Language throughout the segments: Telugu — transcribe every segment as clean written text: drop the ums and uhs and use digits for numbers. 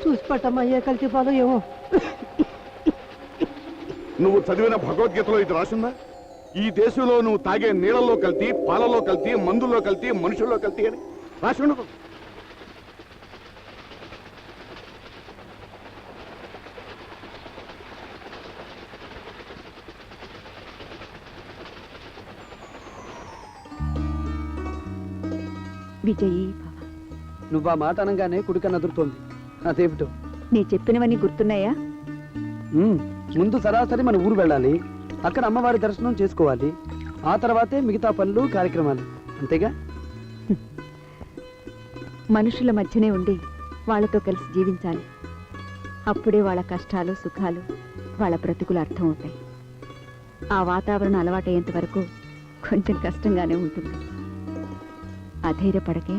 చూసి పట్టమ్మా ఏ కలిసి పాలో ఏమో. నువ్వు చదివిన భగవద్గీతలో ఇది రాసిందా? ఈ దేశంలో నువ్వు తాగే నీళ్ళలో కల్తీ, పాలలో కల్తీ, మందుల్లో కల్తీ, మనుషుల్లో కల్తీ అని రాసి ఉండదు. విజయీ నువ్వు ఆ మాట అనగానే కుడికన్ను అదురుతోంది. అదేమిటో నీ చెప్పినవన్నీ గుర్తున్నాయా? ముందు సరాసరి మన ఊరు వెళ్ళాలి, అక్కడ అమ్మవారి దర్శనం చేసుకోవాలి, ఆ తర్వాతే మిగతా పనులు కార్యక్రమాలు. అంతేగా? మనుషుల మధ్యనే ఉండి వాళ్ళతో కలిసి జీవించాలి. అప్పుడే వాళ్ళ కష్టాలు సుఖాలు వాళ్ళ బ్రతుకులు అర్థం అవుతాయి. ఆ వాతావరణం అలవాటయ్యేంత వరకు కొంచెం కష్టంగానే ఉంటుంది. అధైర్యపడకే.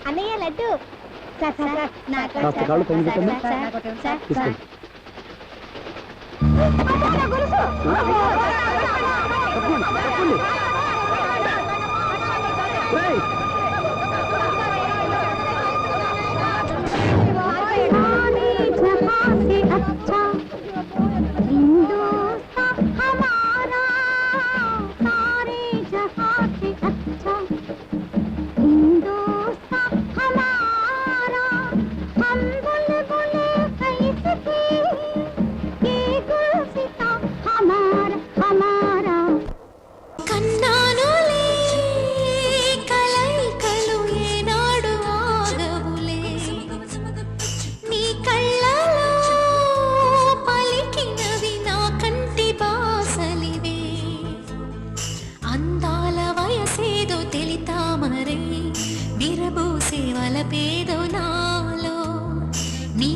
అన్నయ్య లడ్డు విరబూసే వలపేదో నాలో నీ